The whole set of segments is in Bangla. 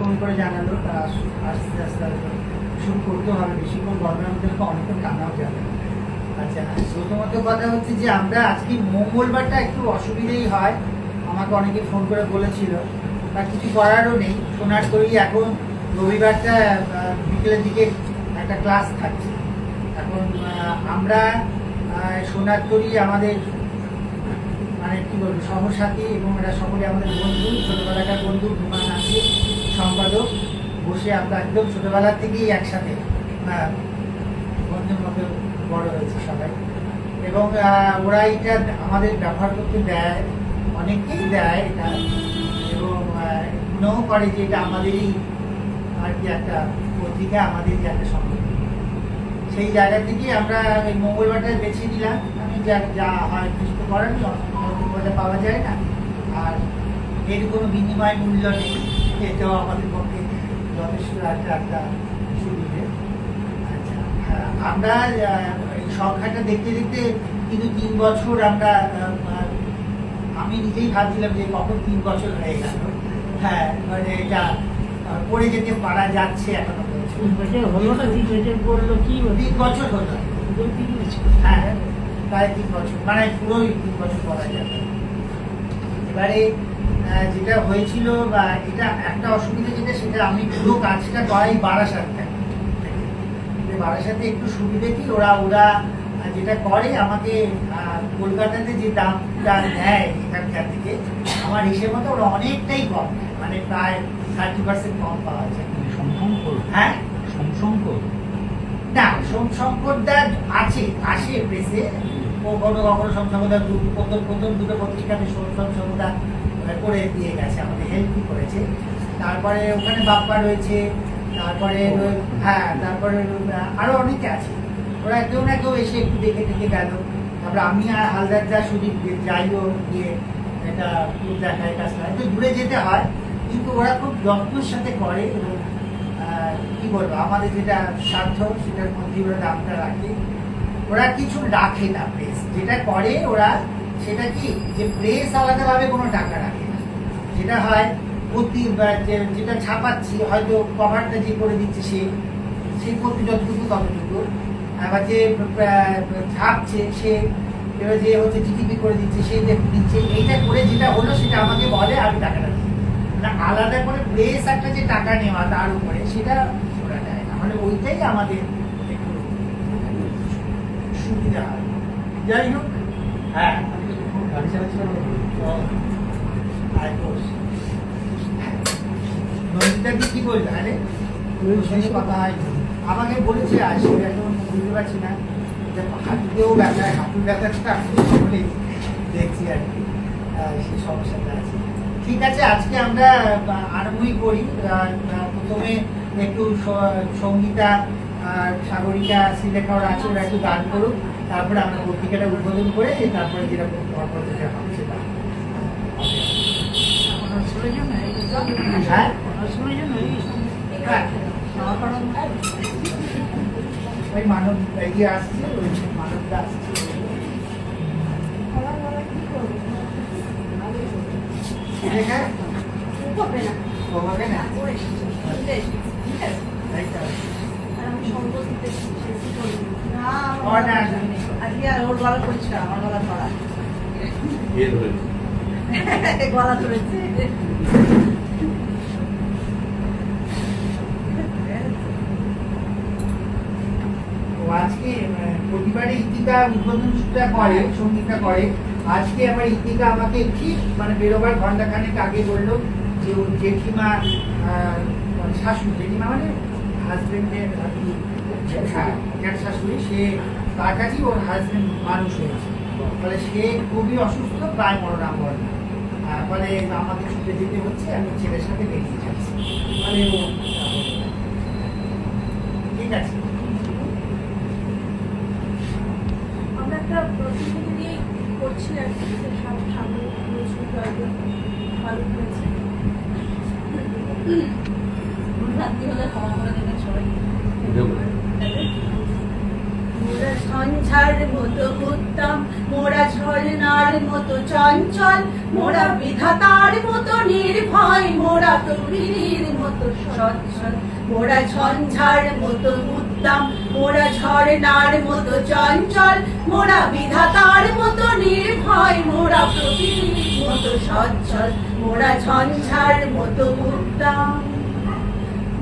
ফোন করে জানালো, তা আস্তে আস্তে শুরু করতে হবে, বেশিক্ষণ গরমের মধ্যে অনেকক্ষণ কান্নাও যাবে। আচ্ছা, প্রথমত কথা হচ্ছে যে আমরা আজকে মঙ্গলবারটা একটু অসুবিধেই হয়, আমাকে অনেকে ফোন করে বলেছিল, তার কিছু করারও নেই। সোনারতরী এখন রবিবারটা বিকেলের দিকে একটা ক্লাস থাকছে। এখন আমরা সোনারতরী আমাদের মানে কি বলবো সহসাথী এবং এরা সকলে আমাদের বন্ধু, ছোটবেলাকার বন্ধু। বিমান আছে সম্পাদক, বসে আমরা একদম ছোটবেলা থেকেই একসাথে বন্ধুর মতো বড় হয়েছে সবাই। এবং ওরা এটা আমাদের ব্যবহার করতে দেয়, অনেককেই দেয় এটা, এবং মনেও করে যে এটা আমাদেরই আর কি একটা পত্রিকা, আমাদেরই একটা সংগঠন। সেই জায়গা থেকে আমরা এই মঙ্গলবারটা বেছে নিলাম। আমি যা হয় কিছু তো করার মঙ্গলবারটা পাওয়া যায় না, আর এর কোনো বিনিময় মূল্য নেই, এটাও আমাদের পক্ষে যথেষ্ট একটা সুবিধে। আচ্ছা, আমরা সংখ্যাটা দেখতে দেখতে কিন্তু 3 বছর আমরা, আমি নিজেই ভাবছিলাম যে কখন 3 বছর হয়ে গেল। হ্যাঁ, মানে এটা করে যেতে পারা যাচ্ছে এখনো। 3 বছর হলো না, 3 বছর বললো কি 3 বছর হলো। হ্যাঁ, প্রায় 3 বছর, মানে পুরোই 3 বছর বলা যাবে। এবারে যেটা হয়েছিল বা এটা একটা অসুবিধা যেটা, সেটা আমি পুরো কাজটা করাই বারাসাত থেকে। বারাসাতে একটু সুবিধে কি, ওরা যেটা করে আমাকে কলকাতাতে যে দামটা নেয় এখানকার থেকে, আমার হিসেব মতো ওরা অনেকটাই কম, মানে প্রায় 30% কম পাওয়া যায়। হ্যাঁ, না সোমশঙ্করদা আসে প্রেসে, ও কখনো কখনো সোমশঙ্করদা প্রথম দুটো পত্রিকাতে সোমশঙ্করদা করে দিয়ে গেছে, আমাদের হেল্পই করেছে। তারপরে ওখানে বাপ্পা রয়েছে, তারপরে হ্যাঁ, তারপরে আরো অনেকে আছে, ওরা কেউ না কেউ এসে একটু দেখে দেখে গেল। তারপরে আমি আর হালদারদা সুদীপ যাইও গিয়ে এটা দেখায়, কাজটা একটু দূরে যেতে হয়, কিন্তু ওরা খুব যত্নের সাথে করে। এবং কি বলবো, আমাদের যেটা স্বার্থ সেটার মধ্যে ওরা দামটা রাখে। ওরা কিছু রাখে না, প্রেস যেটা করে ওরা সেটা কি, যে প্রেস আলাদাভাবে কোনো টাকা রাখে না। যেটা হয় যেটা ছাপাচ্ছি, হয়তো কভারটা যে করে দিচ্ছে সে প্রতি যতটুকু ততটুকু, আবার যে ছাপছে সে, এবার যে হচ্ছে জিটিপি করে দিচ্ছে সেই দিচ্ছে, এইটা করে যেটা হলো সেটা আমাকে বলে, আমি টাকাটা দিই না। আলাদা করে প্রেস একটা যে টাকা নেওয়া তার উপরে, সেটা ওরা দেয় না। মানে ওইটাই আমাদের একটু সুবিধা হয়। যাই হোক, হ্যাঁ, গাড়ি চালাচ্ছিলাম নন্দিতাকে কি বলবে? আরে সঙ্গে কথা হয়, আমাকে বলেছে আসবে, এখন বুঝতে পারছি না, হাঁটুতেও ব্যথা, হাঁটুর ব্যথাটা বলে দেখছি আর কি, সেই সমস্যাটা আছে। ঠিক আছে, আজকে আমরা আরম্ভই করি। প্রথমে একটু সঙ্গীতা আর সাগরিকা, শ্রীলেখা ওরা আছে, ওরা একটু গান করুক, তারপরে আমরা পত্রিকাটা উদ্বোধন করে তারপরে যেরকম পত্রিকা হবে সেটা। হ্যাঁ, ওই মানব এগিয়ে আসছে, ওই মানবটা আসছে। গলা ধরেছে। আজকে প্রতিবারে ইতিকা উদ্বোধনটা করে, সঙ্গীতটা করে। আজকে আবার ইতিকা আমাকে ঠিক মানে বেরোবার ঘন্টাখানেক আগে বললো যে ওর জেঠিমা, শাশুড়ি, জেঠিমা মানে হাজবেন্ডের আর কি শাশুড়ি, সে তার কাছেই ওর হাজবেন্ড মানুষ হয়েছে, ফলে সে খুবই অসুস্থ, প্রায় মরণাপন্ন। ফলে আমাকে ছুটে যেতে হচ্ছে, আমি ছেলের সাথে বেরিয়ে যাচ্ছি। ফলে ও ঠিক আছে। একটা প্রতিযোগিতা নিয়ে করছি আর কি, সব সামনে ভালো হয়েছে। রাত্রি হলে ক্ষমা করে দেবেন সবাই। মোরা ঝঞ্ঝার মতো উত্তম, মোরা ঝর্ণার মতো চঞ্চল, মোরা বিধাতার মতো নির্ভয়, মোরা প্রকৃতির মতো সচ্ছল, মোরা ঝঞ্ঝার মতো উদ্দাম, মোরা ঝর্ণার মতো চঞ্চল, মোরা বিধাতার মতো নির্ভয়, মোরা প্রকৃতির মতো সচ্ছল, মোরা ঝঞ্ঝার মতো উদ্দাম,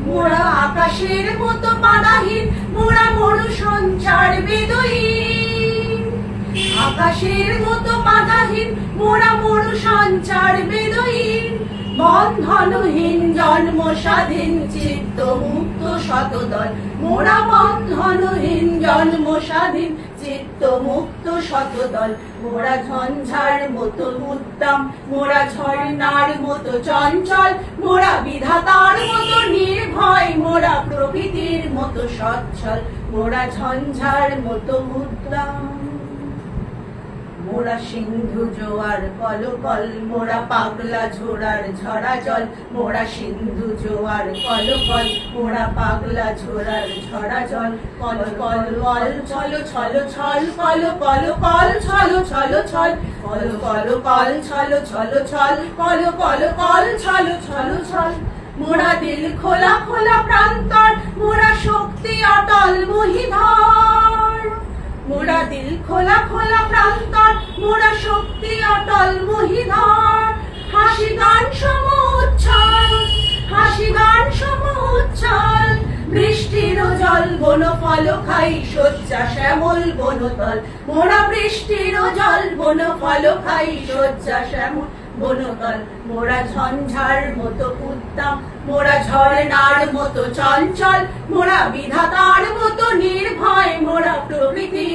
মোরা আকাশের মতো বাধাহীন, মোরা মরু সঞ্চার বেদহীন, আকাশের মতো বাধাহীন, মোরা মরু সঞ্চার বেদহীন, বন্ধনহীন জন্ম স্বাধীন চিত্ত মুক্ত শতদল, মোরা বন্ধনহীন জন্ম স্বাধীন চিত্ত মুক্ত শতদল, মোরা ঝঞ্ঝার মতো উদ্দাম, মোরা ঝর্ণার মতো চঞ্চল, মোরা বিধাতার মতো নির্ভয়, মোরা প্রকৃতির মতো সচ্ছল, মোরা ঝঞ্ঝার মতো উদ্দাম, মোরা সিন্ধু জোয়ার কলকল, মোরা পাগলা ঝোড়ার ঝরা জল, মোরা সিন্ধু জোয়ার কলকল, মোরা পাগলা ঝোড়ার ঝরা জল, কল কল কল ছলো ছলো ছল, কল কল কল ছলো ছলো ছল, কল কল কল ছলো ছলো ছল, কল কল কল ছলো ছলো ছল, মোরা দিল খোলা খোলা প্রান্তর, মোরা শক্তি অটল মহিধর, মোরা দিল খোলা খোলা প্রান্তর, মোরা শক্তি অটল মহিধর, হাসি গান সম উচ্ছল, হাসি গান সম উচ্ছল, বৃষ্টির জল বন ফল খাই শয্যা শ্যামল বনতল, মোরা বৃষ্টির জল বন ফল খাই শয্যা শ্যামল বনতল, মোরা ঝঞ্ঝার মতো উদ্দাম, মোরা ঝর্ণার মতো চঞ্চল, মোরা বিধাতার মতো নির্ভয়, মোরা প্রকৃতি